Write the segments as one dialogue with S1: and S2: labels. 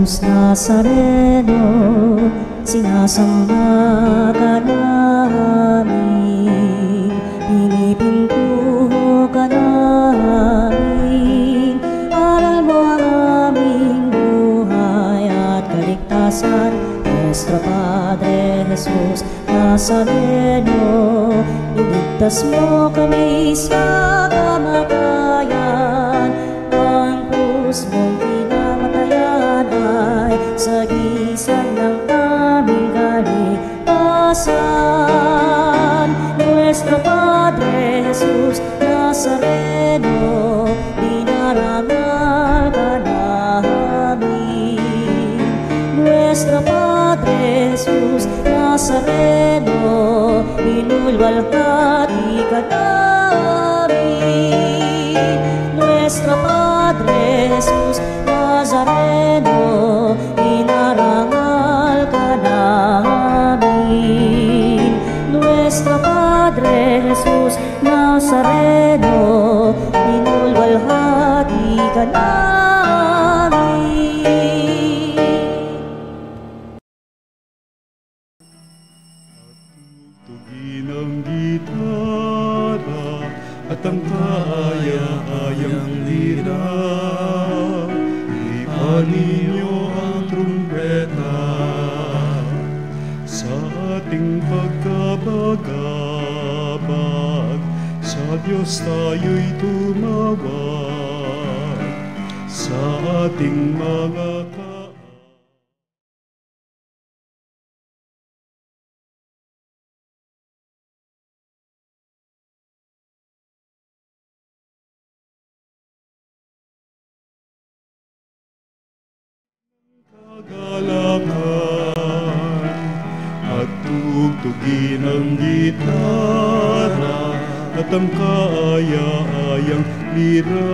S1: Jesus Nazareno, sinasamba ka namin, pinipintuho ka namin. Aral mo ang aming buhay at kaligtasan, Nuestro Padre Jesus Nazareno, iligtas mo kami sa kamatayan. Ang krus mong pinamatayan ay sagisag ng aming kaligtasan. Nuestro Padre Jesus Nazareno, dinarangal ka namin. Nuestro Padre Jesus Nazareno, inulwalhati ka namin. Nuestro Padre Jesus Nazareno, inarangal ka namin. Nuestro Padre Jesus Nazareno, inulwalhati ka namin.
S2: Tugtugin ang gitara at ang kaaya-ayang lira. Ipaninyo ang trumpeta sa ating pagkabagabag. Sa Diyos tayo'y tumawag, sa ating mga kagalakan at tugtugin ang gitara at ang kaaya-ayang lira.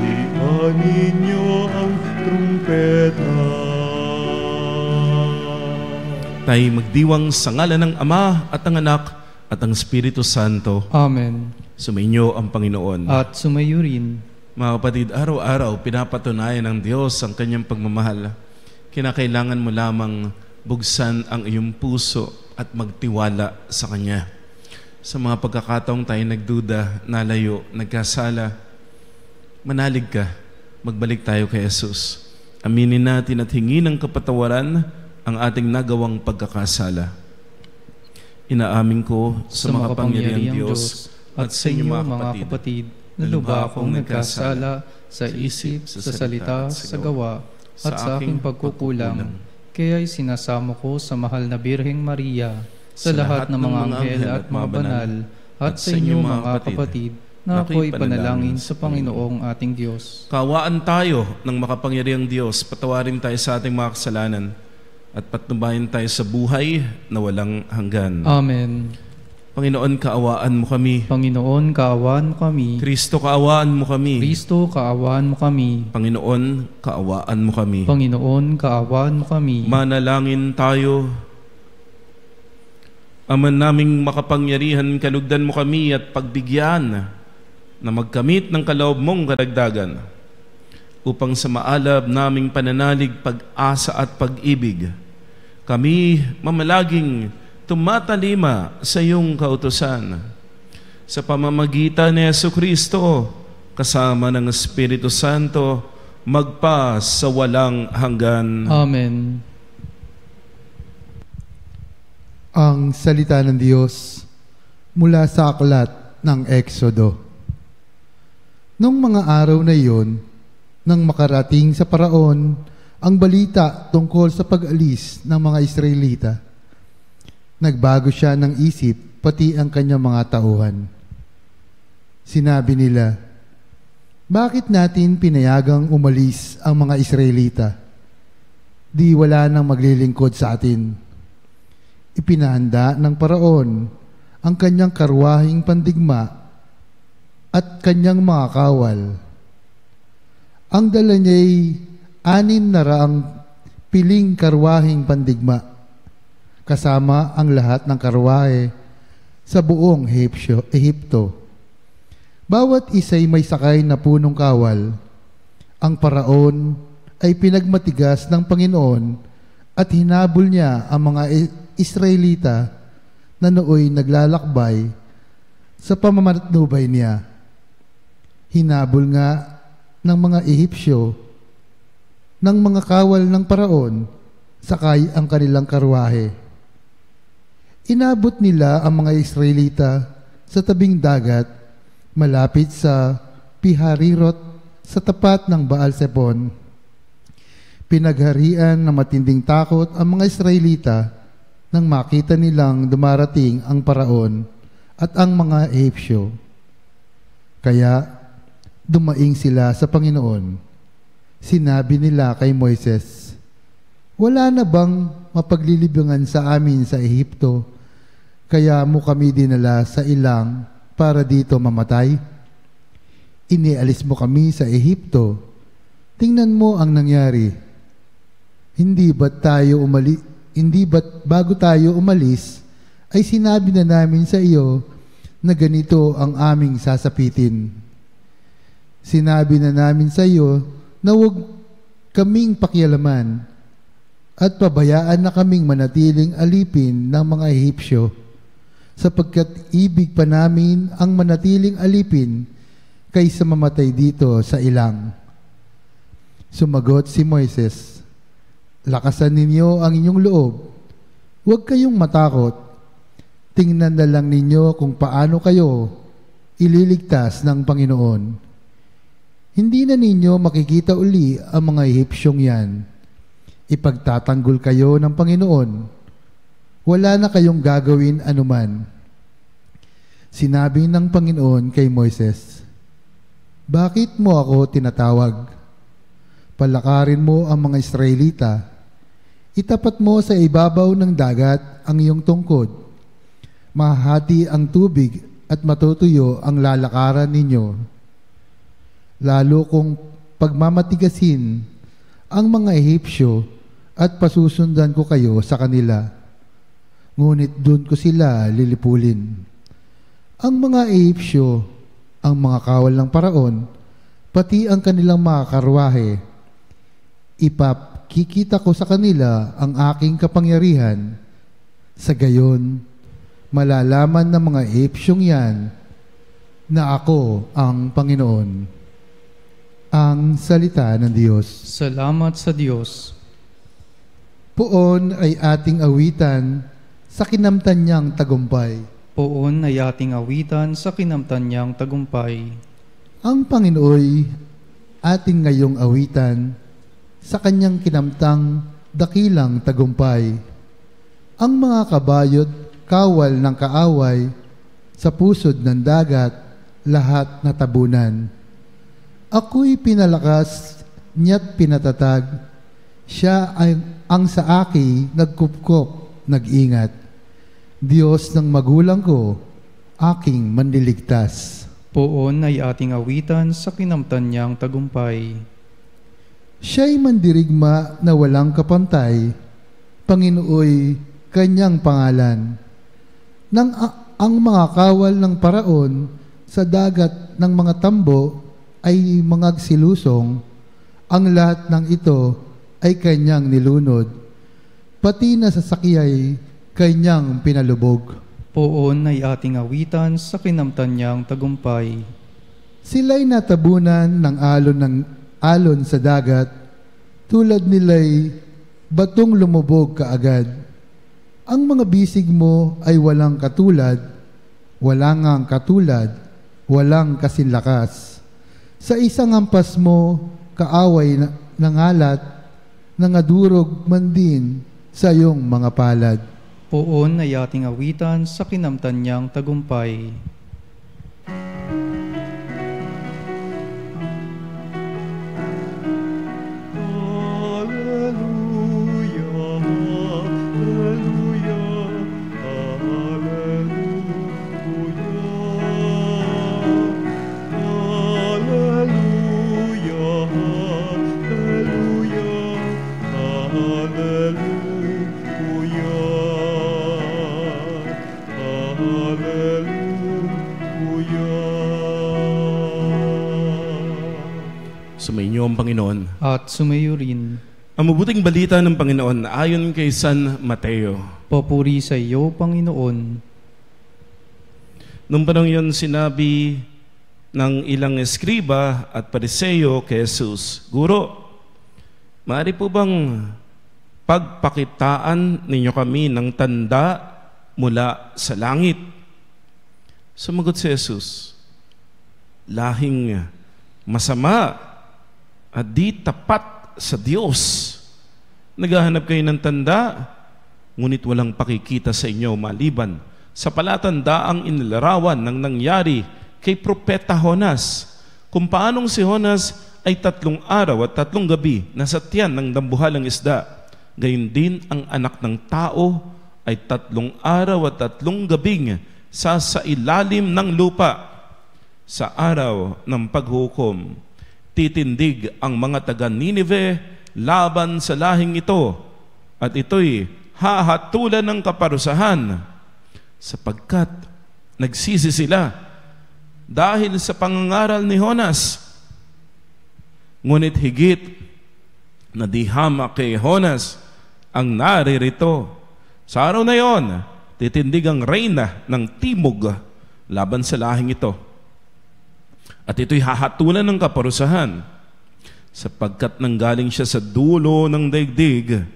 S2: Ipanin niyo ang trumpeta.
S3: Tayo magdiwang sa ngalan ng Ama at ng Anak at ang Espiritu Santo.
S4: Amen.
S3: Sumainyo ang Panginoon.
S4: At sumayo rin.
S3: Mga kapatid, araw-araw pinapatunayan ng Diyos ang kanyang pagmamahal. Kinakailangan mo lamang bugsan ang iyong puso at magtiwala sa Kanya. Sa mga pagkakataong tayo nagduda, nalayo, nagkasala, manalig ka, magbalik tayo kay Jesus. Aminin natin at hingin ng kapatawaran ang ating nagawang pagkakasala. Inaamin ko sa makapangyarihang Diyos at sa inyo mga kapatid, na lubha akong nagkasala sa isip, sa salita, sa gawa, at sa aking pagkukulang. Kaya'y sinasamo ko sa mahal na Birheng Maria, sa lahat ng mga anghel at mga banal, at sa inyo mga kapatid, na ako'y panalangin sa Panginoong ating Diyos. Kaawaan tayo ng makapangyarihang Diyos, patawarin tayo sa ating mga kasalanan, at patnubayan tayo sa buhay na walang hanggan.
S4: Amen.
S3: Panginoon, kaawaan mo kami.
S4: Panginoon, kaawaan mo kami.
S3: Kristo, kaawaan mo kami.
S4: Kristo, kaawaan mo kami.
S3: Panginoon, kaawaan mo kami.
S4: Panginoon, kaawaan mo kami.
S3: Manalangin tayo. Ama naming makapangyarihan, kalugdan mo kami at pagbigyan na magkamit ng kaloob mong kadagdagan upang sa maalab naming pananalig, pag-asa at pag-ibig, kami mamalaging tumatalima sa iyong kautusan. Sa pamamagitan ni Jesucristo, kasama ng Espiritu Santo, magpa sa walang hanggan.
S4: Amen.
S5: Ang salita ng Diyos mula sa aklat ng Exodo. Nung mga araw na iyon, nang makarating sa Paraon ang balita tungkol sa pag-alis ng mga Israelita, nagbago siya ng isip pati ang kanyang mga tauhan. Sinabi nila, bakit natin pinayagang umalis ang mga Israelita? Di wala nang maglilingkod sa atin. Ipinahanda ng Paraon ang kanyang karwahing pandigma at kanyang mga kawal. Ang dala niya'y 600 piling karwahing pandigma, kasama ang lahat ng karwahe sa buong Ehipto. Bawat isa'y may sakay na punong kawal. Ang Paraon ay pinagmatigas ng Panginoon at hinabol niya ang mga Israelita na nooy naglalakbay sa pamamatnubay niya. Hinabol nga ng mga Ehipsyo ng mga kawal ng paraon sakay ang kanilang karwahe. Inabot nila ang mga Israelita sa tabing dagat malapit sa Piharirot sa tapat ng Baal-Sepon. Pinagharian ng matinding takot ang mga Israelita nang makita nilang dumarating ang paraon at ang mga Ehipsyo. Kaya dumaing sila sa Panginoon. Sinabi nila kay Moises, "Wala na bang mapaglilibangan sa amin sa Ehipto, kaya mo kami dinala sa ilang para dito mamatay? Inialis mo kami sa Ehipto. Tingnan mo ang nangyari. Hindi ba't bago tayo umalis, ay sinabi na namin sa iyo na ganito ang aming sasapitin. Sinabi na namin sa iyo na huwag kaming pakialaman at pabayaan na kaming manatiling alipin ng mga Ehipsyo, sapagkat ibig pa namin ang manatiling alipin kaysa mamatay dito sa ilang." Sumagot si Moises, "Lakasan ninyo ang inyong loob. Huwag kayong matakot. Tingnan na lang ninyo kung paano kayo ililigtas ng Panginoon. Hindi na ninyo makikita uli ang mga Ehipsyong yan. Ipagtatanggol kayo ng Panginoon. Wala na kayong gagawin anuman." Sinabi ng Panginoon kay Moises, "Bakit mo ako tinatawag? Palakarin mo ang mga Israelita. Itapat mo sa ibabaw ng dagat ang iyong tungkod. Mahati ang tubig at matutuyo ang lalakaran ninyo. Lalo kung pagmamatigasin ang mga Ehipsyo at pasusundan ko kayo sa kanila. Ngunit doon ko sila lilipulin. Ang mga Ehipsyo, ang mga kawal ng paraon, pati ang kanilang mga karwahe, ipakikita ko sa kanila ang aking kapangyarihan. Sa gayon, malalaman ng mga Ehipsyong yan na ako ang Panginoon." Ang salita ng Diyos.
S4: Salamat sa Diyos.
S5: Poon ay ating awitan sa kinamtan niyang tagumpay.
S4: Poon ay ating awitan sa kinamtan niyang tagumpay.
S5: Ang Panginooy ating ngayong awitan sa kanyang kinamtang dakilang tagumpay. Ang mga kabayot kawal ng kaaway sa pusod ng dagat, lahat natabunan. Ako'y pinalakas niya't pinatatag. Siya ay ang sa aki nagkupkop, nag-ingat. Diyos ng magulang ko, aking manliligtas.
S4: Poon ay ating awitan sa kinamtan niyang tagumpay.
S5: Siya'y mandirigma na walang kapantay. Panginooy kanyang pangalan. Nang ang mga kawal ng paraon sa dagat ng mga tambo ay mangagsilusong, ang lahat ng ito ay kanyang nilunod. Pati na sasakyay kanyang pinalubog.
S4: Poon ay ating awitan sa kinamtan niyang tagumpay.
S5: Sila'y natabunan ng alon sa dagat, tulad nila'y batong lumubog kaagad. Ang mga bisig mo ay walang katulad, walang kasinlakas. Sa isang hampas mo, kaaway nangalat, nangadurog man din sa iyong mga palad.
S4: Poon ay ating awitan sa kinamtan niyang tagumpay.
S3: Sumainyo Sumainyo ang Panginoon.
S4: At sumayo rin.
S3: Ang mabuting balita ng Panginoon ayon kay San Mateo.
S4: Papuri sa iyo, Panginoon.
S3: Nung panahon yun, sinabi ng ilang eskriba at pariseyo kay Jesus, Guro, maaari po bang pagpakitaan ninyo kami ng tanda mula sa langit? Sumagot si Jesus, lahing masama at di tapat sa Diyos. Naghahanap kayo ng tanda, ngunit walang pakikita sa inyo maliban sa palatandaang inilarawan ng nangyari kay Propeta Jonas, kung paanong si Jonas ay 3 araw at 3 gabi nasa tiyan ng dambuhalang isda. Gayon din ang Anak ng Tao ay 3 araw at 3 gabing sa ilalim ng lupa. Sa araw ng paghukom, titindig ang mga taga Ninive laban sa lahing ito, at ito'y hahatulan ng kaparusahan, sapagkat nagsisi sila dahil sa pangangaral ni Jonas. Ngunit higit na di hamak kay Jonas ang naririto. Sa araw na yon, titindig ang reyna ng timog laban sa lahing ito, at ito'y hahatulan ng kaparusahan, sapagkat nanggaling siya sa dulo ng daigdig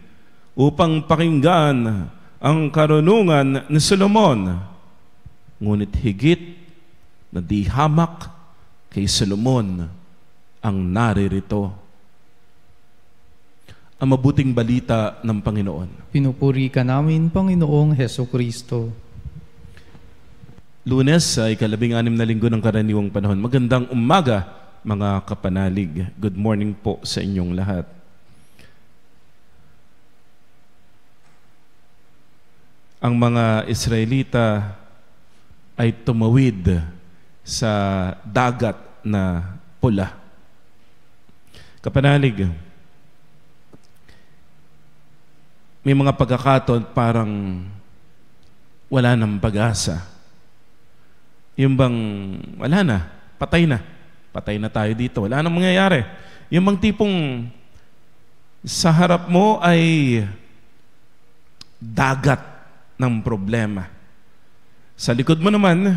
S3: upang pakinggan ang karunungan ni Solomon. Ngunit higit na di hamak kay Solomon ang naririto. Ang mabuting balita ng Panginoon.
S4: Pinupuri ka namin, Panginoong Hesukristo.
S3: Lunes ay 16 na linggo ng karaniwang panahon. Magandang umaga, mga kapanalig. Good morning po sa inyong lahat. Ang mga Israelita ay tumawid sa dagat na pula. Kapanalig, may mga pagkakataon parang wala nang pag-asa. Yung bang wala na, patay na tayo dito, wala nang mangyayari. Yung bang tipong sa harap mo ay dagat ng problema. Sa likod mo naman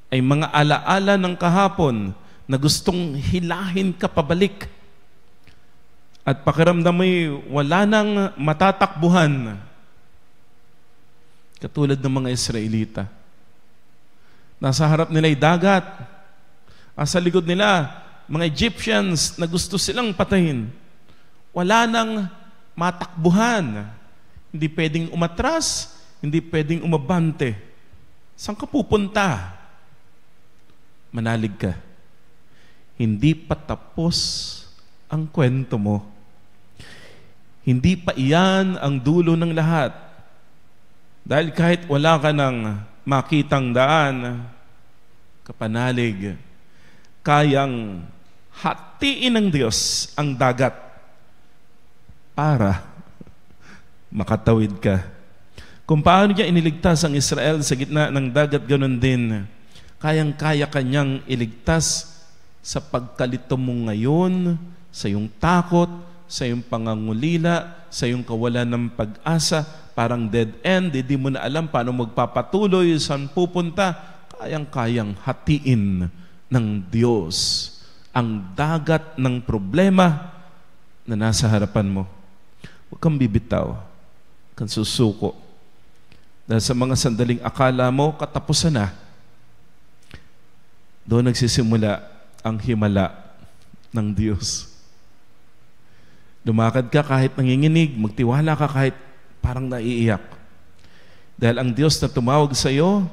S3: ay mga alaala ng kahapon na gustong hilahin ka pabalik. At pakiramdam mo'y wala nang matatakbuhan. Katulad ng mga Israelita. Nasa harap nila ay dagat. Sa likod nila, mga Egyptians na gusto silang patayin. Wala nang matakbuhan. Hindi pwedeng umatras, hindi pwedeng umabante. Saan ka pupunta? Manalig ka. Hindi pa tapos ang kwento mo. Hindi pa iyan ang dulo ng lahat. Dahil kahit wala ka ng makitang daan, kapanalig, kayang hatiin ng Diyos ang dagat para makatawid ka. Kung paano niya iniligtas ang Israel sa gitna ng dagat, ganun din, kayang-kaya kanyang iligtas sa pagkalito mo ngayon, sa iyong takot, sa iyong pangangulila, sa iyong kawalan ng pag-asa, parang dead end, hindi mo na alam paano magpapatuloy, saan pupunta. Kayang-kayang hatiin ng Diyos ang dagat ng problema na nasa harapan mo. Huwag kang bibitaw, huwag kang susuko. Dahil sa mga sandaling akala mo, katapusan na, doon nagsisimula ang himala ng Diyos. Lumakad ka kahit nanginginig, magtiwala ka kahit parang naiiyak. Dahil ang Diyos na tumawag sa iyo,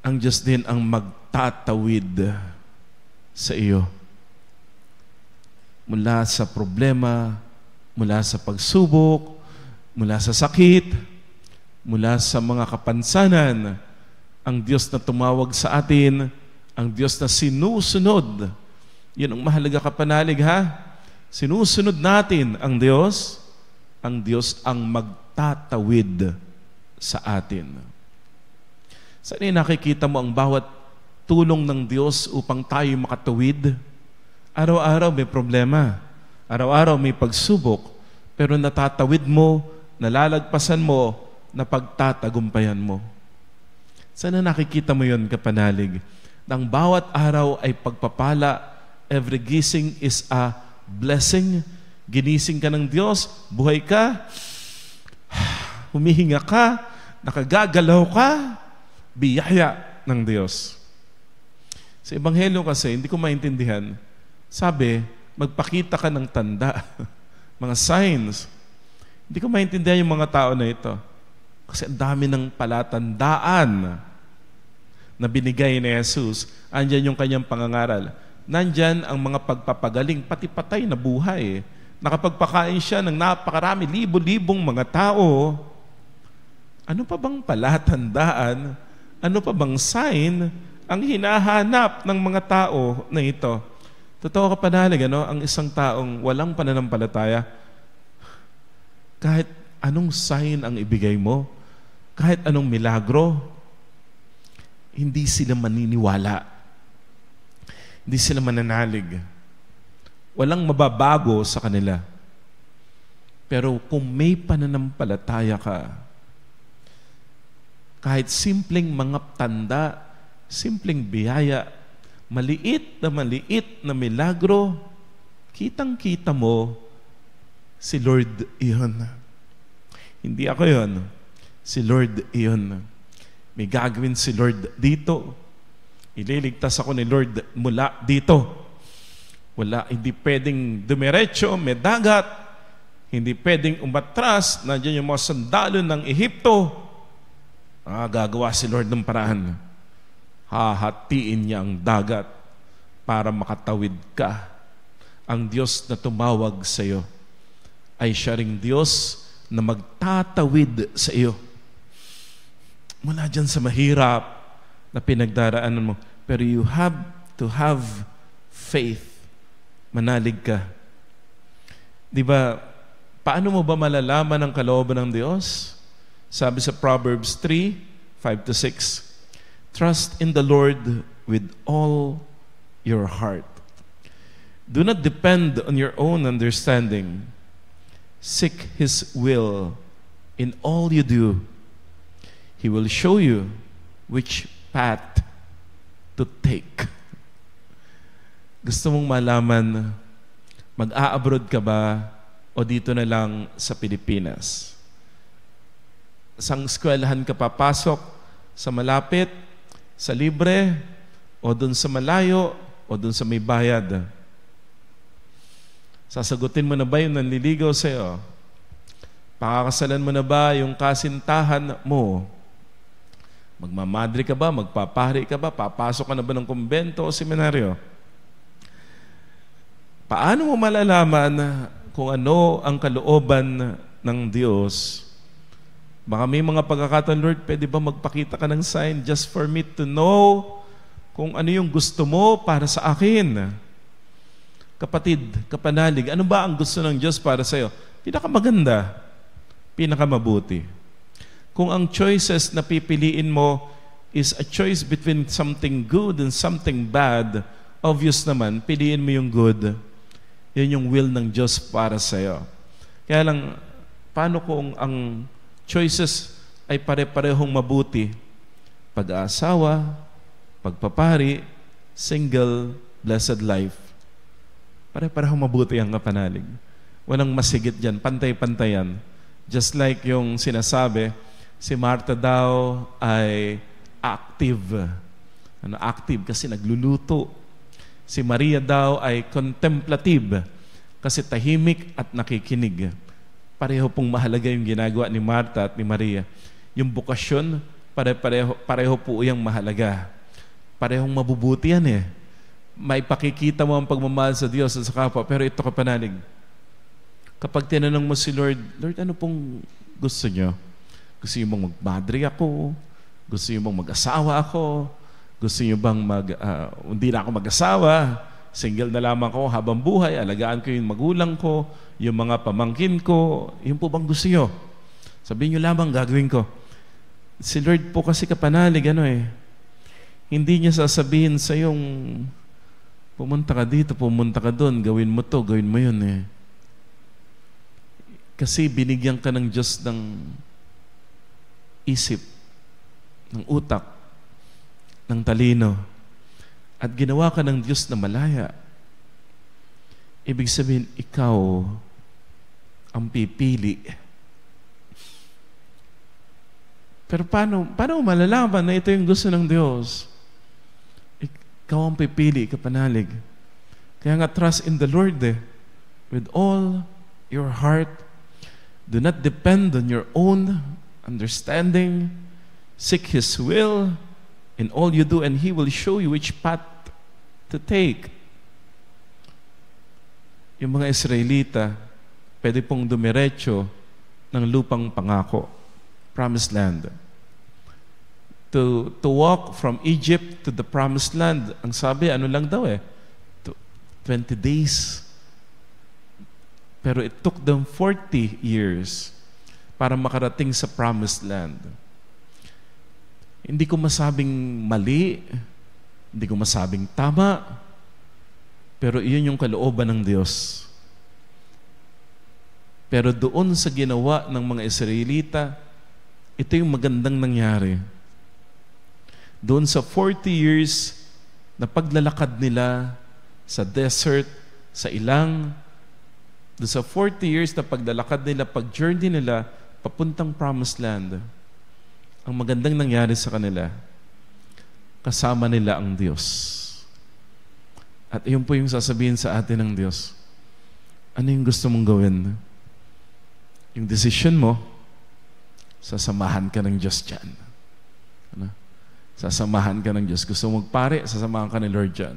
S3: ang Diyos din ang magtatawid sa iyo. Mula sa problema, mula sa pagsubok, mula sa sakit, mula sa mga kapansanan, ang Diyos na tumawag sa atin, ang Diyos na sinusunod. Yun ang mahalaga, kapanalig, ha? Sinusunod natin ang Diyos ang magtatawid sa atin. Saan nakikita mo ang bawat tulong ng Diyos upang tayo makatawid? Araw-araw may problema. Araw-araw may pagsubok. Pero natatawid mo, nalalagpasan mo, napagtatagumpayan mo. Sana nakikita mo yun, kapanalig. Nang bawat araw ay pagpapala, every gising is a blessing. Ginising ka ng Diyos, buhay ka, humihinga ka, nakagagalaw ka, biyaya ng Diyos. Sa Ebanghelyo kasi, hindi ko maintindihan. Sabi, magpakita ka ng tanda, mga signs. Hindi ko maintindihan yung mga tao na ito. Kasi ang dami ng palatandaan na binigay ni Jesus. Andyan yung kanyang pangangaral. Nandyan ang mga pagpapagaling, pati patay na buhay. Nakapagpakain siya ng napakarami, libo-libong mga tao. Ano pa bang palatandaan? Ano pa bang sign ang hinahanap ng mga tao na ito? Totoo, kapanalig, ang isang taong walang pananampalataya, kahit anong sign ang ibigay mo, kahit anong milagro, hindi sila maniniwala. Hindi sila mananalig. Walang mababago sa kanila. Pero kung may pananampalataya ka, kahit simpleng mga tanda, simpleng biyaya, maliit na milagro, kitang-kita mo, si Lord iyon. Hindi ako yun. Si Lord iyon. May gagawin si Lord dito. Ililigtas ako ni Lord mula dito. Hindi pwedeng dumiretso, may dagat. Hindi pwedeng umatras. Nandiyan yung mga sandalo ng Ehipto. Gagawa si Lord ng paraan. Hahatiin niya ang dagat para makatawid ka. Ang Diyos na tumawag sa iyo ay siya ring Diyos na magtatawid sa iyo. Mula dyan sa mahirap na pinagdaraanan mo. Pero you have to have faith. Manalig ka. Di ba, paano mo ba malalaman ang kalooban ng Diyos? Sabi sa Proverbs 3:5-6, trust in the Lord with all your heart. Do not depend on your own understanding. Seek His will in all you do. He will show you which path to take. Gusto mong malaman, mag-a-abroad ka ba o dito na lang sa Pilipinas? Sang eskwelahan ka papasok? Sa malapit? Sa libre? O dun sa malayo? O dun sa may bayad? Sasagutin mo na ba yung nanliligaw sa'yo? Pakakasalan mo na ba yung kasintahan mo? Magmamadre ka ba? Magpapahari ka ba? Papasok ka na ba ng kumbento o seminaryo? Paano mo malalaman kung ano ang kalooban ng Diyos? Baka may mga pagkakataon, Lord, pwede ba magpakita ka ng sign just for me to know kung ano yung gusto mo para sa akin? Kapatid, kapanalig, ano ba ang gusto ng Diyos para sa'yo? Pinakamaganda, pinakamabuti. Kung ang choices na pipiliin mo is a choice between something good and something bad, obvious naman, piliin mo yung good. Yan yung will ng Diyos para sa'yo. Kaya lang, paano kung ang choices ay pare-parehong mabuti? Pag-aasawa, pagpapari, single, blessed life. Pare-parehong mabuti ang kapanalig. Walang masigit dyan, pantay-pantayan. Just like yung sinasabi, si Martha daw ay active. Active kasi nagluluto. Si Maria daw ay contemplative kasi tahimik at nakikinig. Pareho pong mahalaga yung ginagawa ni Martha at ni Maria. Yung bukasyon, pareho po yung mahalaga. Parehong mabubuti yan May pakikita mo ang pagmamahal sa Diyos at sa kapwa. Pero ito kapanalig. Kapag tinanong mo si Lord, Lord, ano pong gusto niyo? Gusto niyo bang magmadre ako? Gusto niyo bang mag-asawa ako? Gusto niyo bang hindi na ako mag-asawa? Single na lamang ako habang buhay, alagaan ko yung magulang ko, yung mga pamangkin ko, yun po bang gusto niyo? Sabihin niyo lamang, gagawin ko. Si Lord po kasi kapanalig, hindi niya sasabihin sa yung Pumunta ka dito, pumunta ka doon, gawin mo to, gawin mo yun eh. Kasi binigyan ka ng Diyos ng isip, ng utak, ng talino, at ginawa ka ng Diyos na malaya. Ibig sabihin, ikaw ang pipili. Pero paano malalaman na ito yung gusto ng Diyos? Ikaw ang pipili, kapanalig. Kaya nga, trust in the Lord with all your heart. Do not depend on your own understanding. Seek His will in all you do, and He will show you which path to take. Yung mga Israelita, pwede pong dumiretso ng lupang pangako, promised land. To walk from Egypt to the promised land, ang sabi, ano lang daw 20 days. Pero it took them 40 years para makarating sa promised land. Hindi ko masabing mali, hindi ko masabing tama, pero iyon yung kalooban ng Diyos. Pero doon sa ginawa ng mga Israelita, ito yung magandang nangyari. Doon sa 40 years na paglalakad nila sa desert, sa ilang, doon sa 40 years na paglalakad nila, pag-journey nila, papuntang promised land, ang magandang nangyari sa kanila, kasama nila ang Diyos. At iyon po yung sasabihin sa atin ng Diyos. Ano yung gusto mong gawin? Yung decision mo, sasamahan ka ng Diyos dyan. Ano? Sasamahan ka ng Diyos. Gusto mong magpare, sasamahan ka ni Lord dyan.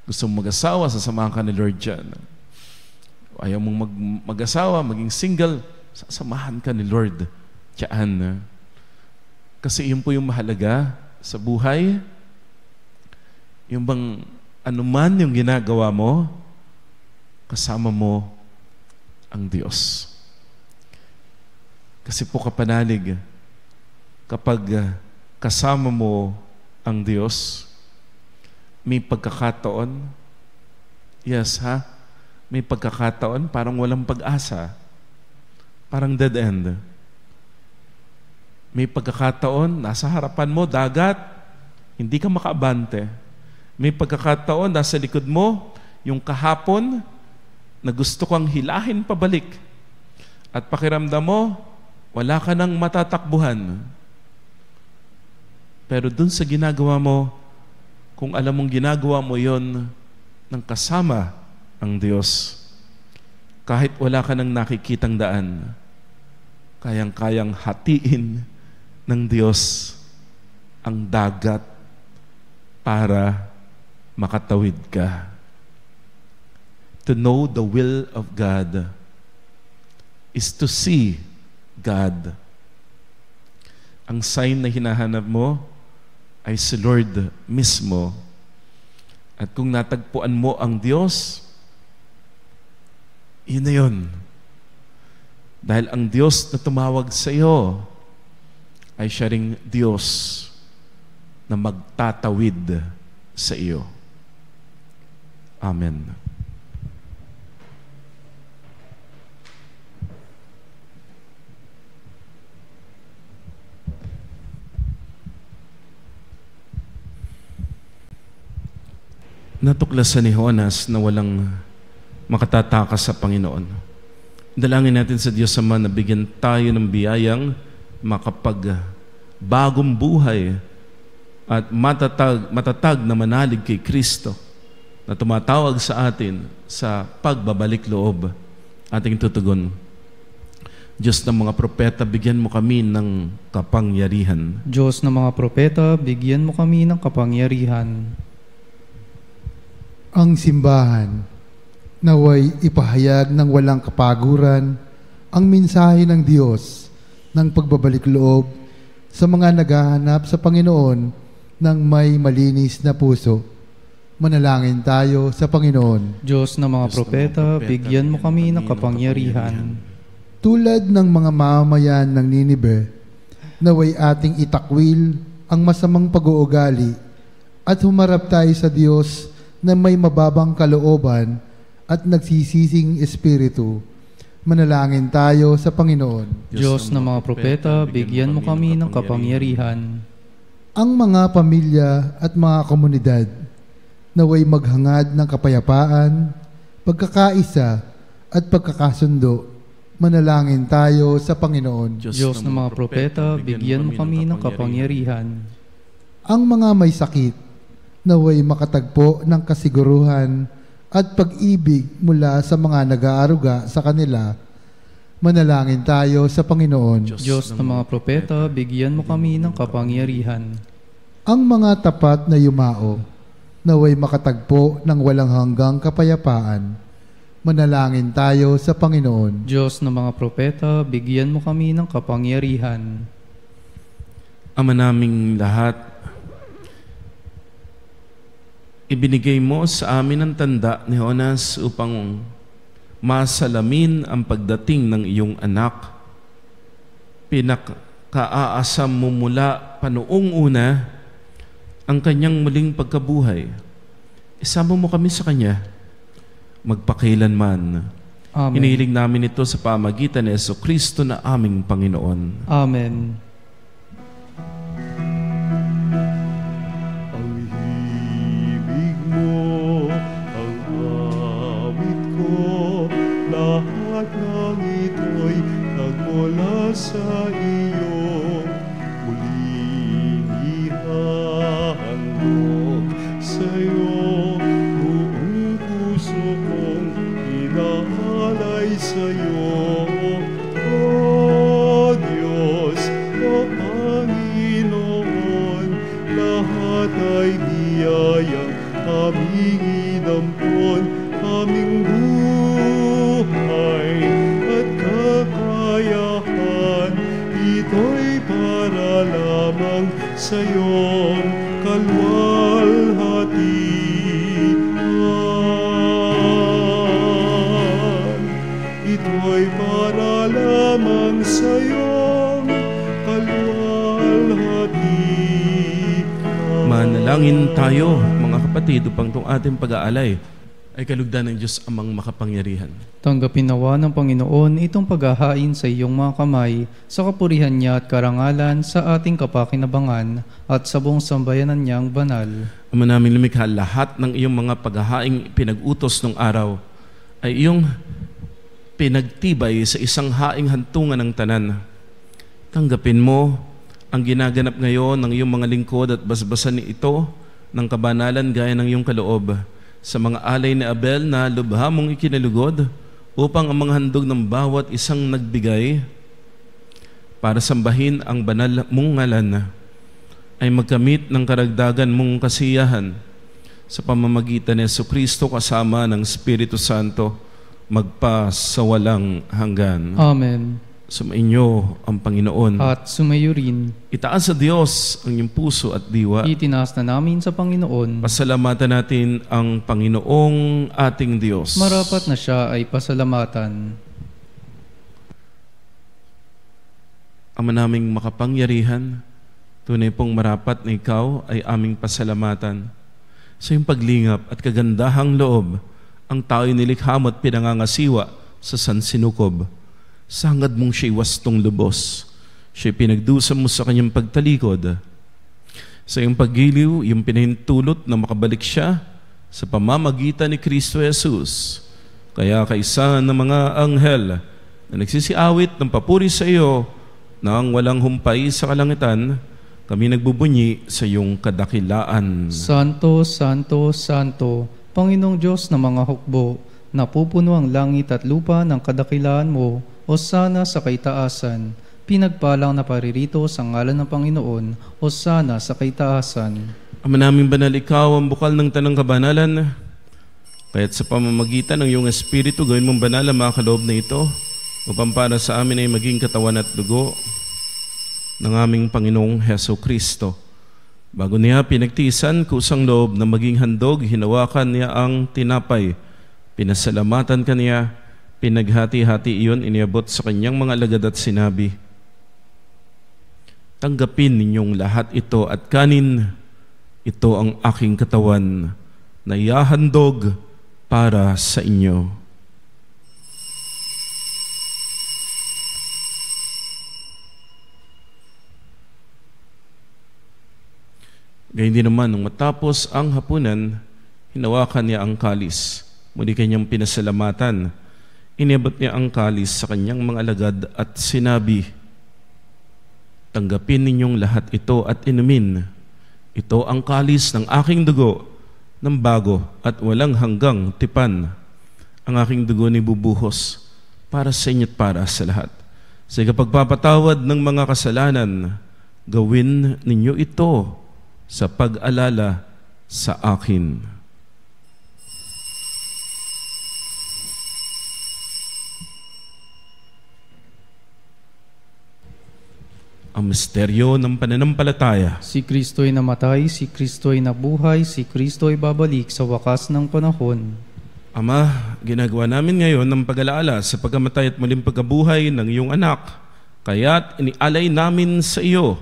S3: Gusto mong mag-asawa, sasamahan ka ni Lord dyan. Ayaw mong mag-asawa, maging single, sasamahan ka ni Lord dyan. Kasi yun po yung mahalaga sa buhay. Yung bang anuman yung ginagawa mo, kasama mo ang Diyos. Kasi po, kapanalig, kapag kasama mo ang Diyos, may pagkakataon, yes ha, may pagkakataon parang walang pag-asa, parang dead end. May pagkakataon, nasa harapan mo, dagat, hindi ka makaabante. May pagkakataon, nasa likod mo, yung kahapon, na gusto kang hilahin pabalik. At pakiramdam mo, wala ka nang matatakbuhan. Pero dun sa ginagawa mo, kung alam mong ginagawa mo yon ng kasama ang Diyos, kahit wala ka nang nakikitang daan, kayang-kayang hatiin ng Diyos ang dagat para makatawid ka. To know the will of God is to see God. Ang sign na hinahanap mo ay si Lord mismo. At kung natagpuan mo ang Diyos, yun na yun. Dahil ang Diyos na tumawag sa iyo ay siya ring Diyos na magtatawid sa iyo. Amen. Natuklasan ni Jonas na walang makatatakas sa Panginoon. Dalangin natin sa Diyos Ama na bigyan tayo ng biyayang makapagbagong buhay at matatag na manalig kay Kristo na tumatawag sa atin sa pagbabalik loob. Ating tutugon. Diyos ng mga propeta, bigyan mo kami ng kapangyarihan.
S4: Diyos ng mga propeta, bigyan mo kami ng kapangyarihan.
S5: Ang simbahan, naway ipahayag ng walang kapaguran ang mensahe ng Diyos ng pagbabalik loob sa mga naghahanap sa Panginoon ng may malinis na puso. Manalangin tayo sa Panginoon.
S4: Diyos ng mga propeta, bigyan mo kami ng kapangyarihan.
S5: Tulad ng mga mamamayan ng Ninive, naway ating itakwil ang masamang pag-uugali at humarap tayo sa Diyos na may mababang kalooban at nagsisising espiritu, manalangin tayo sa Panginoon.
S4: Diyos ng mga propeta, bigyan mo kami ng kapangyarihan.
S5: Ang mga pamilya at mga komunidad naway maghangad ng kapayapaan, pagkakaisa at pagkakasundo, manalangin tayo sa Panginoon.
S4: Diyos ng mga propeta, bigyan mo kami ng kapangyarihan.
S5: Ang mga may sakit naway makatagpo ng kasiguruhan at pag-ibig mula sa mga nag-aaruga sa kanila, manalangin tayo sa Panginoon.
S4: Diyos ng mga propeta, bigyan mo kami ng kapangyarihan.
S5: Ang mga tapat na yumao naway makatagpo ng walang hanggang kapayapaan, manalangin tayo sa Panginoon.
S4: Diyos ng mga propeta, bigyan mo kami ng kapangyarihan.
S3: Ama naming lahat, ibinigay mo sa amin ang tanda ni Jonas upang masalamin ang pagdating ng iyong anak. Pinakaasam mo mula panoong una ang kanyang muling pagkabuhay. Isama mo kami sa kanya magpakailanman.
S4: Amen.
S3: Hinihiling namin ito sa pamagitan ni Jesucristo na aming Panginoon.
S4: Amen.
S2: Ang himig mo, ang awit ko, lahat ng ito'y nagmula sa iyo. Muling ihahandog sa iyo, buong puso kong inaalay sa iyo. O Diyos, o Panginoon, lahat ay biyayang aming inampon, aming buhay at kakayahan. Ito'y para lamang sa iyong kalwalhatian. Ito'y para lamang sa iyong kalwalhatian.
S3: Manalangin tayo, mga kapatid, upang itong ating pag-aalay ay kalugdan ng Diyos amang makapangyarihan.
S4: Tanggapin nawa ng Panginoon itong paghahain sa iyong mga kamay sa kapurihan niya at karangalan sa ating kapakinabangan at sa buong sambayanan niyang banal.
S3: Ama namin lumikha, lahat ng iyong mga paghahaing pinag-utos ng araw ay iyong pinagtibay sa isang haing hantungan ng tanan. Tanggapin mo ang ginaganap ngayon ng iyong mga lingkod at basbasan ito ng kabanalan gaya ng iyong kaloob sa mga alay ni Abel na lubha mong ikinalugod upang ang mga handog ng bawat isang nagbigay para sambahin ang banal mong ngalan ay magkamit ng karagdagan mong kasiyahan sa pamamagitan ni Jesucristo kasama ng Espiritu Santo magpa sa walang hanggan.
S4: Amen.
S3: Sumainyo ang Panginoon.
S4: At sumayo rin.
S3: Itaas sa Diyos ang iyong puso at diwa.
S4: Itinaas na namin sa Panginoon.
S3: Pasalamatan natin ang Panginoong ating Diyos.
S4: Marapat na siya ay pasalamatan.
S3: Ama naming makapangyarihan, tunay pong marapat na ikaw ay aming pasalamatan. Sa iyong paglingap at kagandahang loob, ang tao'y nilikha mo at pinangangasiwa sa sansinukob. Sa hangad mong siya'y wastong lubos, siya'y pinagdusa mo sa kanyang pagtalikod. Sa iyong paggiliw, iyong pinahintulot na makabalik siya sa pamamagitan ni Kristo Jesus. Kaya kaisa ng mga anghel na nagsisiawit ng papuri sa iyo nang walang humpay sa kalangitan, kami nagbubunyi sa iyong kadakilaan.
S4: Santo, Santo, Santo, Panginoong Diyos ng mga hukbo, napupuno ang langit at lupa ng kadakilaan mo, Hosana sa kaitaasan. Pinagpalang na paririto sa ngalan ng Panginoon, Hosana sa kaitaasan.
S3: Ama naming banal, ikaw ang bukal ng tanang kabanalan. Kaya't sa pamamagitan ng iyong Espiritu, gawin mong banal ang mga kaloob na ito, upang para sa amin ay maging katawan at dugo ng aming Panginoong Jesucristo. Bago niya pinagtiisan kusang loob na maging handog, hinawakan niya ang tinapay. Pinasalamatan kaniya, pinaghati-hati iyon, iniabot sa kanyang mga alagad at sinabi, tanggapin ninyong lahat ito at kanin, ito ang aking katawan na ihahandog para sa inyo. Gayun din naman, nung matapos ang hapunan, hinawakan niya ang kalis. Muli kanyang pinasalamatan. Inabot niya ang kalis sa kanyang mga alagad at sinabi, "Tanggapin ninyong lahat ito at inumin. Ito ang kalis ng aking dugo, ng bago at walang hanggang tipan. Ang aking dugo ni bubuhos para sa inyo at para sa lahat. Sa pagpapatawad ng mga kasalanan, gawin ninyo ito sa pag-alala sa akin." Ang misteryo ng pananampalataya.
S4: Si Kristo'y namatay, si Kristo'y nabuhay, si Kristo'y babalik sa wakas ng panahon.
S3: Ama, ginagawa namin ngayon ng pag-alaala sa pagkamatay at muling pagkabuhay ng iyong anak. Kaya't inialay namin sa iyo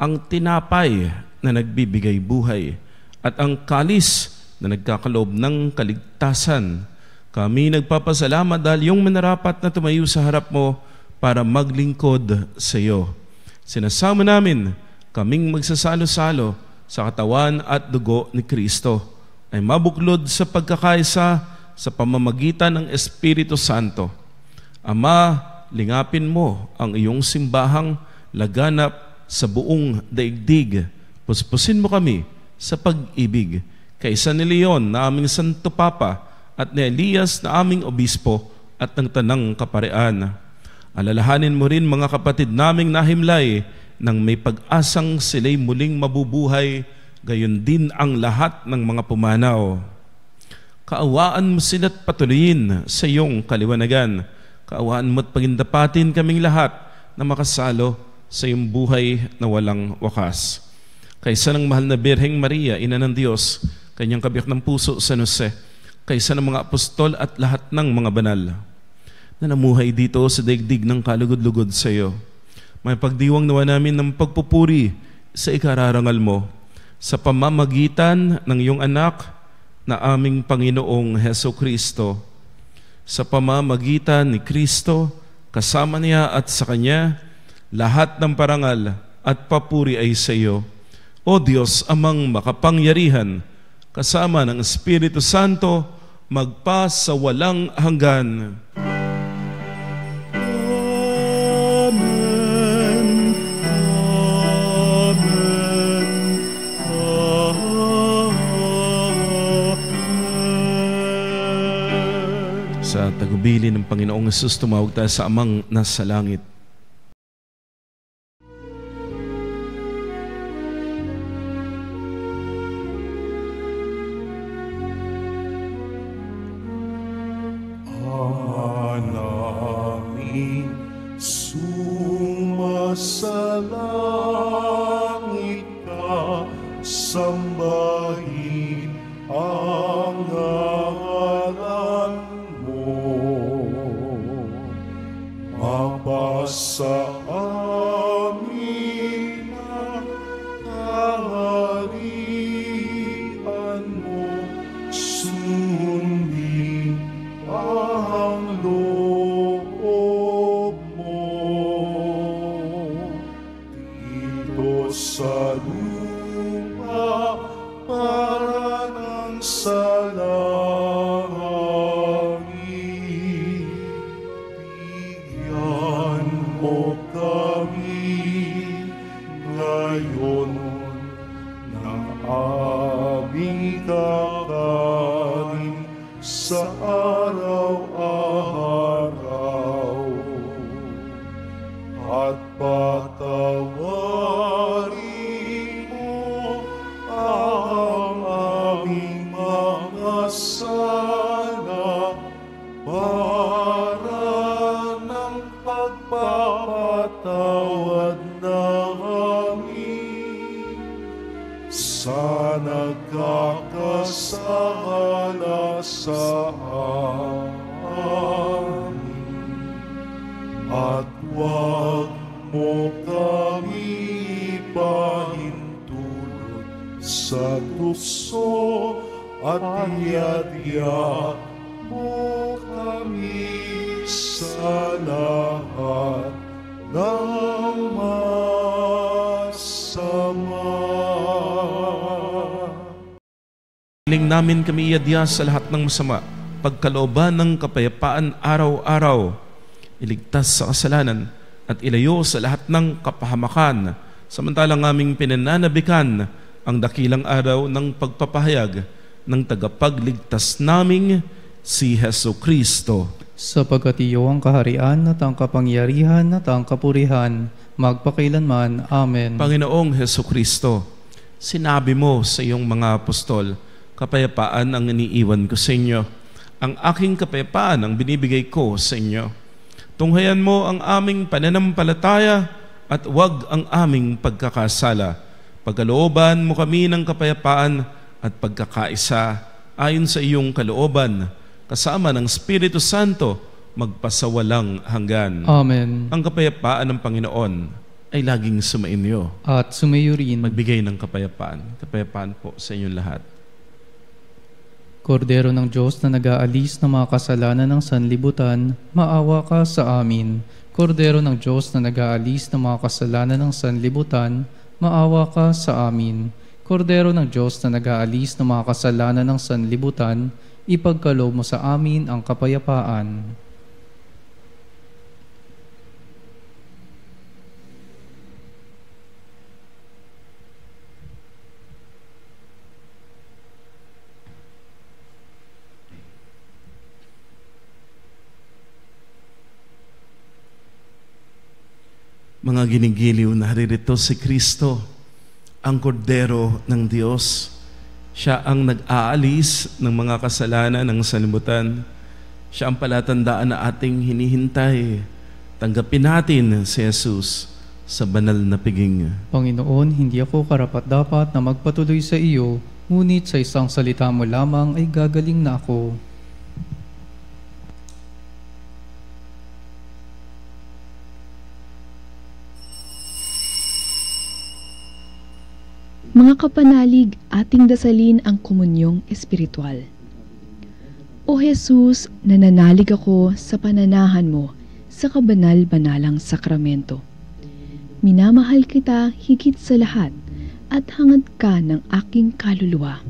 S3: ang tinapay na nagbibigay buhay at ang kalis na nagkakaloob ng kaligtasan. Kami nagpapasalamat dahil iyong manarapat na tumayo sa harap mo para maglingkod sa iyo. Sinasama namin kaming magsasalo-salo sa katawan at dugo ni Kristo ay mabuklod sa pagkakaisa sa pamamagitan ng Espiritu Santo. Ama, lingapin mo ang iyong simbahang laganap sa buong daigdig. Puspusin mo kami sa pag-ibig. Kaisa ni Leon na aming Santo Papa at ni Elias na aming Obispo at ng Tanang Kaparean. Alalahanin mo rin mga kapatid naming nahimlay nang may pag-asang sila'y muling mabubuhay, gayon din ang lahat ng mga pumanaw. Kaawaan mo sila't patuloyin sa iyong kaliwanagan. Kaawaan mo at pagindapatin kaming lahat na makasalo sa iyong buhay na walang wakas. Kaysa ng mahal na Birheng Maria, Ina ng Diyos, kanyang kabiyak ng puso San Jose, kaysa ng mga apostol at lahat ng mga banal na namuhay dito sa daigdig ng kalugod-lugod sa iyo. May pagdiwang nawa namin ng pagpupuri sa ikararangal mo sa pamamagitan ng iyong anak na aming Panginoong Heso Kristo. Sa pamamagitan ni Kristo, kasama niya at sa Kanya, lahat ng parangal at papuri ay sa iyo. O Diyos, amang makapangyarihan, kasama ng Espiritu Santo, magpa sa walang hanggan. Sa tagubilin ng Panginoong Hesus, tumawag tayo sa Amang nasa langit.
S2: Namin sumasalangit ka, sambahin ang ngalan mo. Mapasa amin ang kaharian mo, sundin ang loob mo. Dito sa lupa para ng sa langit, bigyan mo kami ngayon ng aming kakanin sa araw-araw, at patawarin mo ang aming mga sala para ng pagpapatawad namin sa nagkakasala sa amin. At huwag mo kami pahintulot sa tukso, at iadya mo kami sa lahat ng masama.
S3: Hiling namin kami iadya sa lahat ng masama, pagkalooban ng kapayapaan araw-araw, iligtas sa kasalanan at ilayo sa lahat ng kapahamakan, samantalang aming pinananabikan ang dakilang araw ng pagpapahayag ng tagapagligtas naming si Jesucristo.
S4: Sapagkat iyo ang kaharian at ang kapangyarihan at ang kapurihan, magpakailanman. Amen.
S3: Panginoong Jesucristo, sinabi mo sa iyong mga apostol, kapayapaan ang iniiwan ko sa inyo. Ang aking kapayapaan ang binibigay ko sa inyo. Tunghayan mo ang aming pananampalataya at huwag ang aming pagkakasala. Pagkalooban mo kami ng kapayapaan at pagkakaisa ayon sa iyong kalooban, kasama ng Espiritu Santo, magpasawalang hanggan.
S4: Amen.
S3: Ang kapayapaan ng Panginoon ay laging sumainyo.
S4: At sumayo rin.
S3: Magbigay ng kapayapaan. Kapayapaan po sa inyong lahat.
S4: Kordero ng Diyos na nag-aalis ng mga kasalanan ng sanlibutan, maawa ka sa amin. Kordero ng Diyos na nag-aalis ng mga kasalanan ng sanlibutan, maawa ka sa amin. Kordero ng Diyos na nag-aalis ng mga kasalanan ng sanlibutan, ipagkaloob mo sa amin ang kapayapaan.
S3: Mga ginigiliw, naririto si Kristo, ang kordero ng Diyos. Siya ang nag-aalis ng mga kasalanan ng sanlibutan. Siya ang palatandaan na ating hinihintay. Tanggapin natin si Jesus sa banal na piging.
S4: Panginoon, hindi ako karapat-dapat na magpatuloy sa iyo, ngunit sa isang salita mo lamang ay gagaling na ako.
S6: Mga kapanalig, ating dasalin ang komunyong espiritual. O Jesus, nananalig ako sa pananahan mo sa kabanal-banalang sakramento. Minamahal kita higit sa lahat at hangad ka ng aking kaluluwa.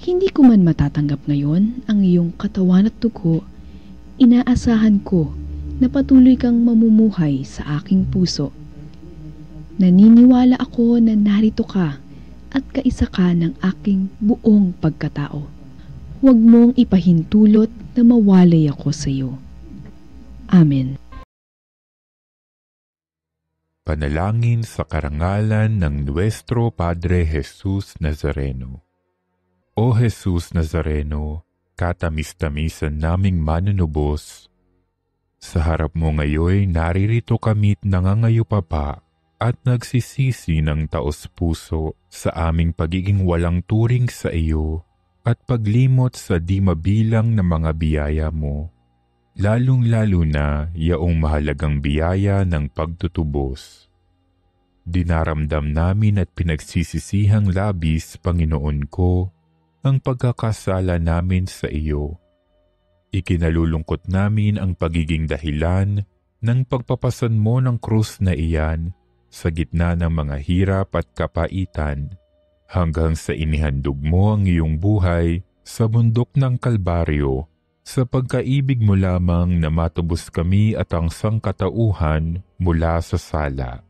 S6: Hindi ko man matatanggap ngayon ang iyong katawan at dugo, inaasahan ko na patuloy kang mamumuhay sa aking puso. Naniniwala ako na narito ka at kaisa ka ng aking buong pagkatao. Huwag mong ipahintulot na mawalay ako sa iyo. Amen.
S7: Panalangin sa karangalan ng Nuestro Padre Jesus Nazareno. O Jesus Nazareno, katamis-tamisan naming manunubos, sa harap mo ngayon naririto kami't nangangayupapa at nagsisisi ng taos-puso sa aming pagiging walang turing sa iyo at paglimot sa di mabilang na mga biyaya mo, lalong-lalo na yaong mahalagang biyaya ng pagtutubos. Dinaramdam namin at pinagsisisihang labis, Panginoon ko, ang pagkakasala namin sa iyo. Ikinalulungkot namin ang pagiging dahilan ng pagpapasan mo ng krus na iyan sa gitna ng mga hirap at kapaitan, hanggang sa inihandog mo ang iyong buhay sa bundok ng Kalbaryo, sa pagkaibig mo lamang na matubos kami at ang sangkatauhan mula sa sala.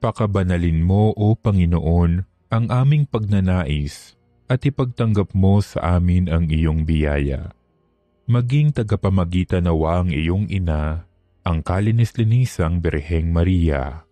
S7: Pakabanalin mo, O Panginoon, ang aming pagnanais at ipagtanggap mo sa amin ang iyong biyaya. Maging tagapamagitan nawa ang iyong ina, ang kalinis-linisang Birheng Maria.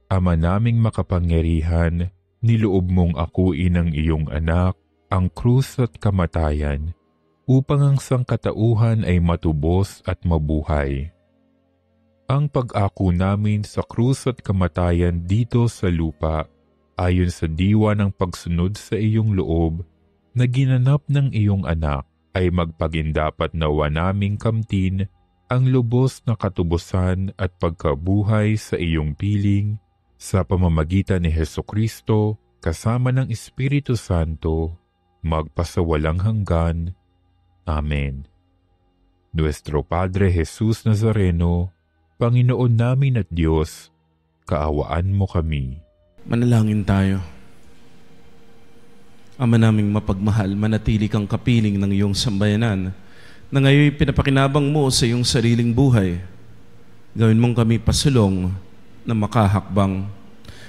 S7: Ama naming makapangyarihan, niloob mong akuin ang iyong anak, ang krus at kamatayan, upang ang sangkatauhan ay matubos at mabuhay. Ang pag-ako namin sa krus at kamatayan dito sa lupa ayon sa diwa ng pagsunod sa iyong loob na ginanap ng iyong anak, ay magpagindapat nawa naming kamtin ang lubos na katubusan at pagkabuhay sa iyong piling sa pamamagitan ni Hesukristo kasama ng Espiritu Santo, magpasawalang hanggan. Amen. Nuestro Padre Jesus Nazareno, Panginoon namin at Diyos, kaawaan mo kami.
S3: Manalangin tayo. Ama naming mapagmahal, manatili kang kapiling ng iyong sambayanan na ngayon pinapakinabang mo sa iyong sariling buhay. Gawin mong kami pasulong na makahakbang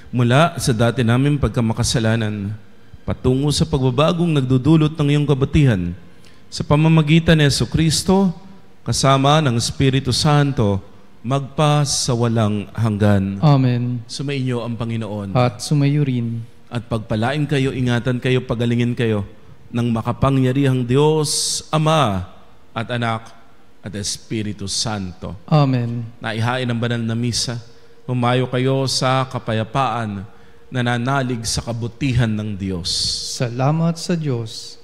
S3: mula sa dati namin pagkamakasalanan patungo sa pagbabagong nagdudulot ng iyong kabutihan sa pamamagitan ni Jesucristo kasama ng Espiritu Santo magpa sa walang hanggan.
S4: Amen.
S3: Sumainyo ang Panginoon.
S4: At sumayo rin.
S3: At pagpalain kayo, ingatan kayo, pagalingin kayo ng makapangyarihang Diyos, Ama at Anak at Espiritu Santo.
S4: Amen.
S3: Naihain ang banal na misa, humayo kayo sa kapayapaan, nananalig sa kabutihan ng Diyos.
S4: Salamat sa Diyos.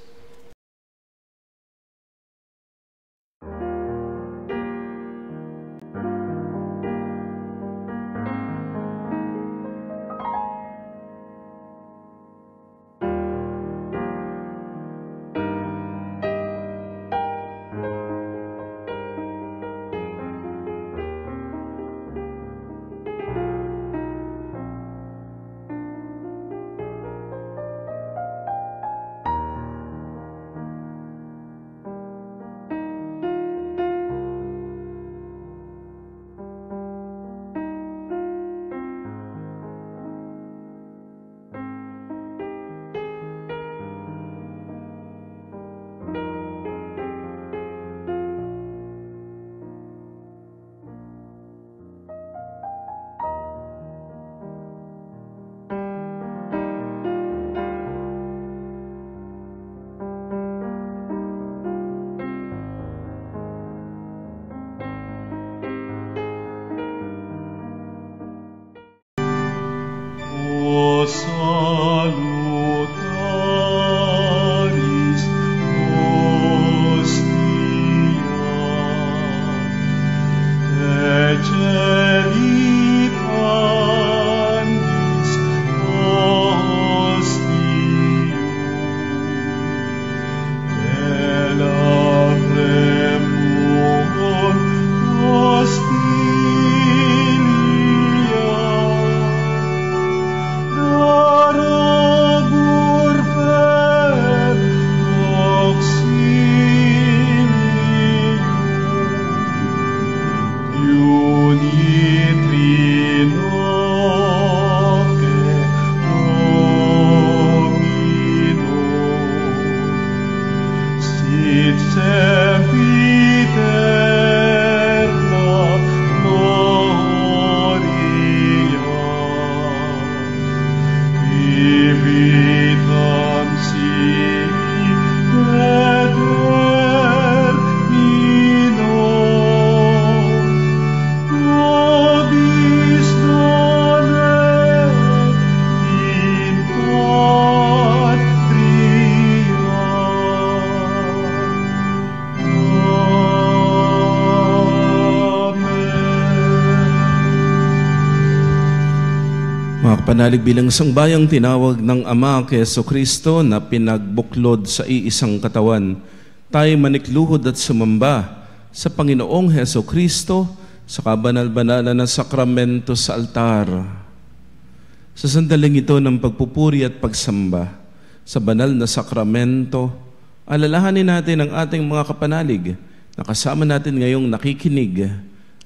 S3: Panalig bilang sangbayang tinawag ng Ama kay Jesucristo na pinagbuklod sa iisang katawan, tayo manikluhod at sumamba sa Panginoong Jesucristo sa kabanal-banalan na sakramento sa altar. Sa sandaling ito ng pagpupuri at pagsamba sa banal na sakramento, alalahanin natin ang ating mga kapanalig na kasama natin ngayong nakikinig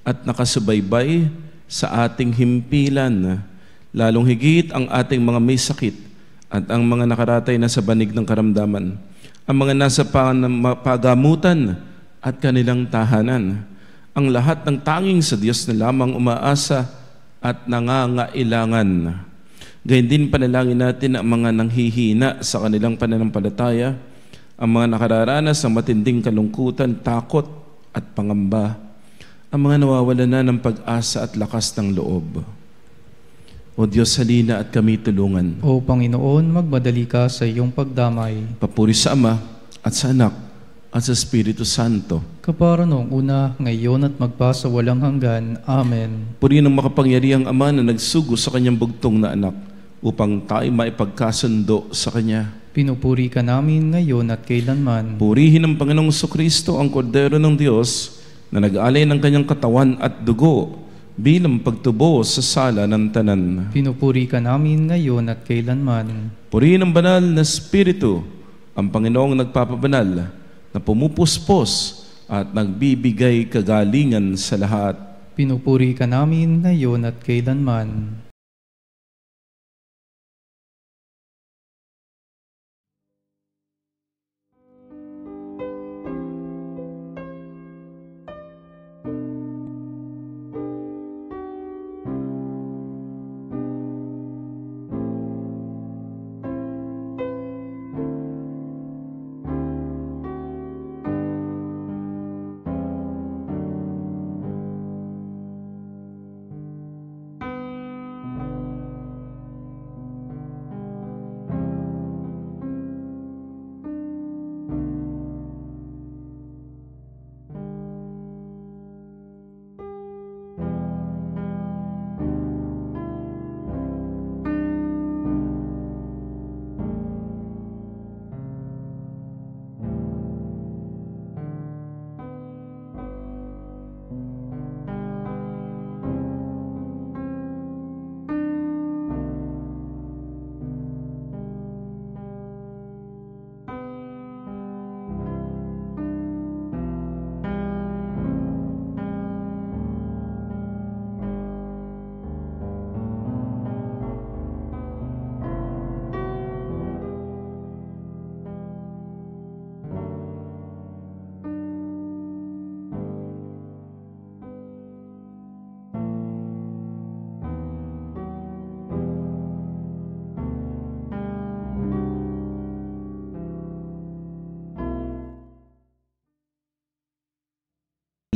S3: at nakasubaybay sa ating himpilan. Lalong higit ang ating mga may sakit at ang mga nakaratay na sa banig ng karamdaman, ang mga nasa pagamutan at kanilang tahanan, ang lahat ng tanging sa Diyos na lamang umaasa at nangangailangan. Gayun din panalangin natin ang mga nanghihina sa kanilang pananampalataya, ang mga nakararanas ng matinding kalungkutan, takot at pangamba, ang mga nawawalan na ng pag-asa at lakas ng loob. O Diyos, halina at kami tulungan.
S4: O Panginoon, magmadali ka sa iyong pagdamay.
S3: Papuri sa Ama at sa Anak at sa Espiritu Santo.
S4: Kapara noong una, ngayon at magpasa walang hanggan. Amen.
S3: Purihin ang makapangyarihang Ama na nagsugo sa kanyang bugtong na anak upang tayo maipagkasundo sa Kanya.
S4: Pinupuri ka namin ngayon at kailanman.
S3: Purihin ang Panginoong Jesucristo, ang Kordero ng Diyos, na nag-alay ng kanyang katawan at dugo bilang pagtubo sa sala ng tanan.
S4: Pinupuri ka namin ngayon at kailanman.
S3: Purihin ang banal na Espiritu, ang Panginoong nagpapabanal, na pumupuspos at nagbibigay kagalingan sa lahat.
S4: Pinupuri ka namin ngayon at kailanman.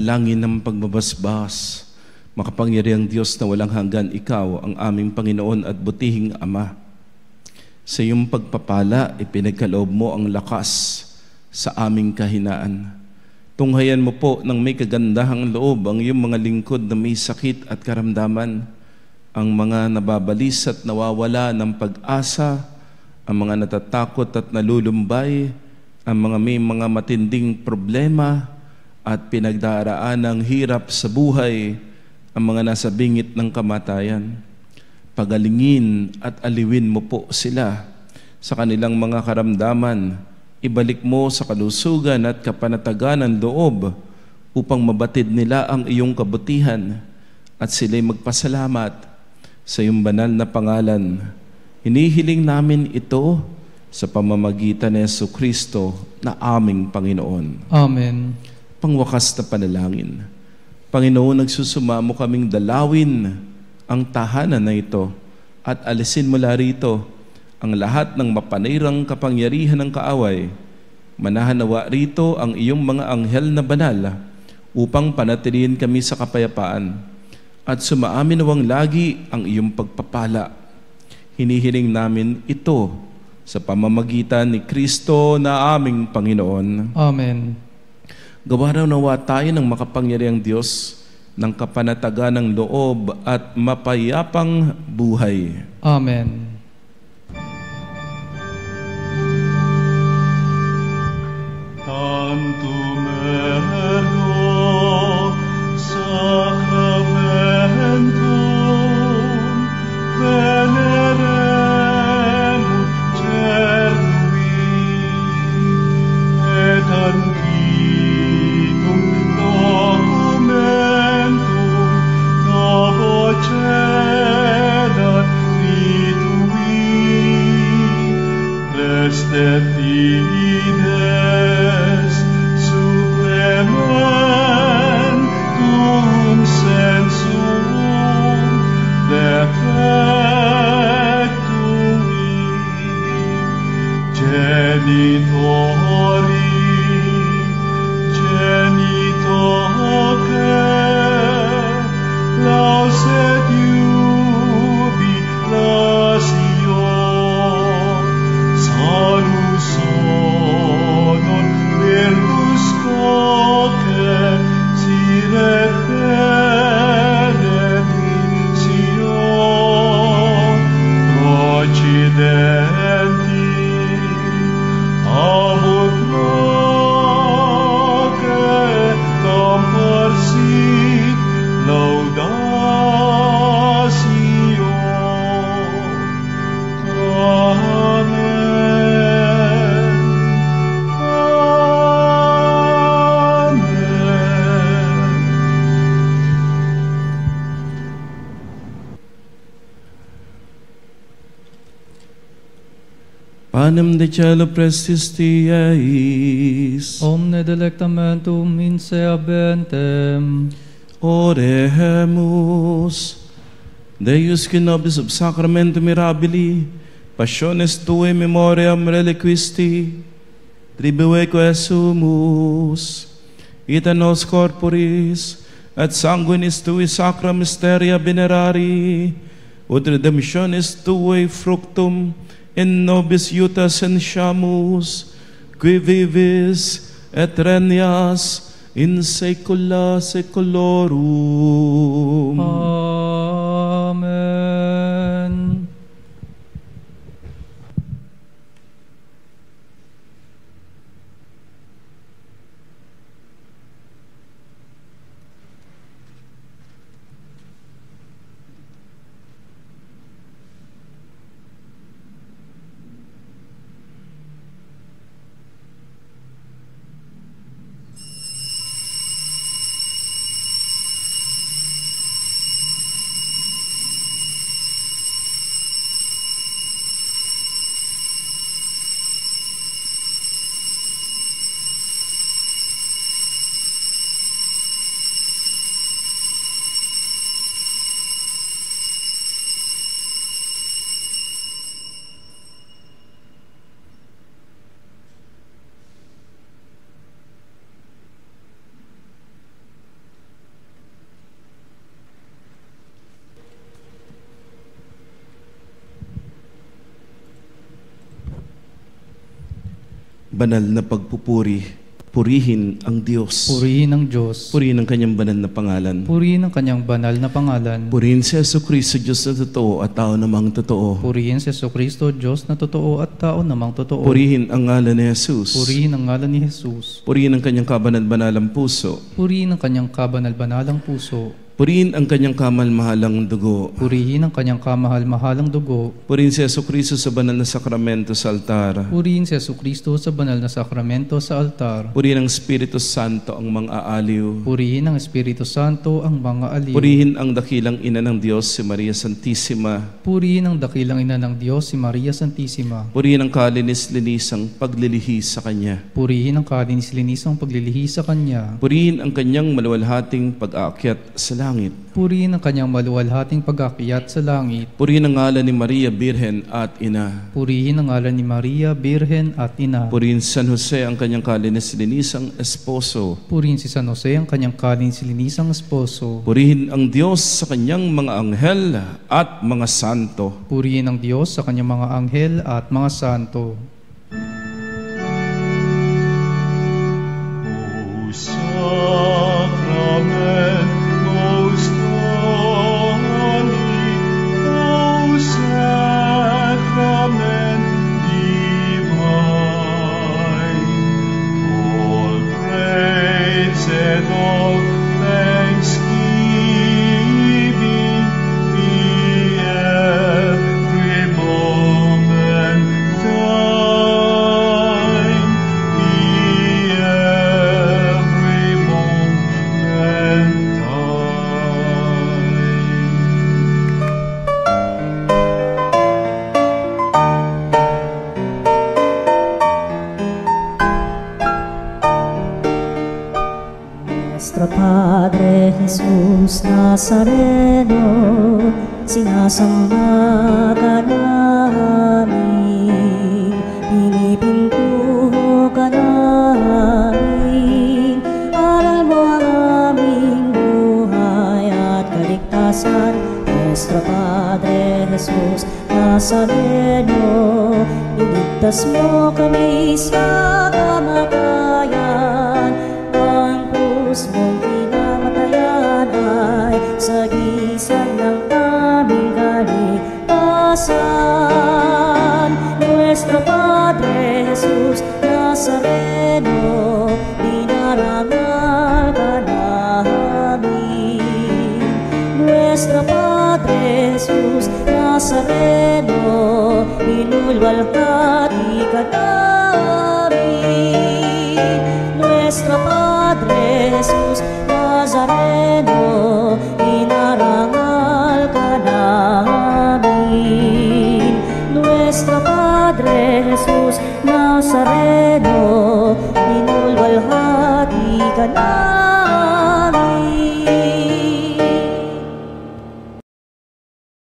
S3: Langin ng pagbabasbas, makapangyarihang Diyos na walang hanggan, Ikaw ang aming Panginoon at butihing Ama. Sa iyong pagpapala, ipinagkaloob mo ang lakas sa aming kahinaan. Tunghayan mo po ng may kagandahang loob ang iyong mga lingkod na may sakit at karamdaman, ang mga nababalis at nawawala ng pag-asa, ang mga natatakot at nalulumbay, ang mga may mga matinding problema at pinagdaraan ng hirap sa buhay, ang mga nasa bingit ng kamatayan. Pagalingin at aliwin mo po sila sa kanilang mga karamdaman. Ibalik mo sa kalusugan at kapanatagan ng loob upang mabatid nila ang iyong kabutihan at sila'y magpasalamat sa iyong banal na pangalan. Hinihiling namin ito sa pamamagitan ni Jesucristo na aming Panginoon.
S4: Amen.
S3: Pangwakas na panalangin. Panginoon, nagsusumamo kaming dalawin ang tahanan na ito at alisin mula rito ang lahat ng mapanirang kapangyarihan ng kaaway. Manahanawa rito ang iyong mga anghel na banal upang panatilihin kami sa kapayapaan at sumaamin nawang lagi ang iyong pagpapala. Hinihiling namin ito sa pamamagitan ni Kristo na aming Panginoon.
S4: Amen.
S3: Gawa raw nawa tayo ng makapangyarihang Diyos ng kapanatagan ng loob at mapayapang buhay.
S4: Amen.
S2: Tantum ergo sacramentum veneremur cernui et antiquum documentum novo cedat vitum
S3: Panem de cielo prestis tiais.
S4: Omne delectamentum in se habentem.
S3: Oremus. Deus qui nobis ob sacramento mirabili, passiones tue memoriam reliquisti, tribueque sumus, ita nos corporis, et sanguinis tui sacra mysteria venerari, ut redemptionis tui fructum in nobis iuta sentiamus, qui vivis et regnas in saecula saeculorum.
S4: Amen.
S3: Banal na pagpupuri, purihin ang Diyos.
S4: Purihin ang Diyos.
S3: Purihin ang kanyang banal na pangalan.
S4: Purihin ang kanyang banal na pangalan.
S3: Purihin si Jesucristo, Diyos na totoo at tao namang totoo.
S4: Purihin si Jesucristo, Diyos na totoo at tao namang totoo.
S3: Purihin ang ngalan ni Jesus.
S4: Purihin ang ngalan ni Jesus.
S3: Purihin ang kanyang kabanal-banalang puso.
S4: Purihin ang kanyang kabanal-banalang puso.
S3: Purihin ang kanyang kamal-mahalang dugo.
S4: Purihin ang kanyang kamahal-mahalang dugo.
S3: Purihin si Jesucristo sa banal na sakramento sa altar.
S4: Purihin si Jesucristo sa banal na sakramento sa altar.
S3: Purihin ang Espiritu Santo ang mga aaliw.
S4: Purihin ang Espiritu Santo ang mga aliw.
S3: Purihin ang dakilang ina ng Diyos, si Maria Santissima.
S4: Purihin ang dakilang ina ng Diyos, si Maria Santissima.
S3: Purihin ang kalinis-linisang paglilihi sa Kanya.
S4: Purihin ang kalinis-linisang paglilihi sa Kanya.
S3: Purihin ang kanyang maluwalhating pag-aakyat sa langit.
S4: Purihin ang kanyang maluwalhating pag-akyat sa langit.
S3: Purihin ang ngalan ni Maria Birhen at Ina.
S4: Purihin ang ngalan ni Maria, Birhen at Ina.
S3: Purihin si San Jose ang kanyang kalinis-linisang esposo.
S4: Purihin si San Jose ang kanyang kalinis-linisang esposo.
S3: Purihin ang Diyos sa kanyang mga anghel at mga santo.
S4: Purihin ang Diyos sa kanyang mga anghel at mga santo.
S2: O Sacrament most holy, O Sacrament divine, all praise and all thanksgiving be every moment thine, be every moment thine.
S1: Nuestro Padre Jesus Nazareno, sinasamba ka namin, pinipintuho ka namin, aral mo ang aming buhay at kaligtasan. Nuestro Padre Jesus Nazareno, iligtas mo kami sa kamatayan, ang krus mong pinamatayan ay sagisag ng aming kaligtasan. Nuestro Padre Jesus Nazareno, dinarangal ka namin. Nuestro Padre Jesus Nazareno, inulwalhati ka namin. Nuestro Padre Jesus Nazareno,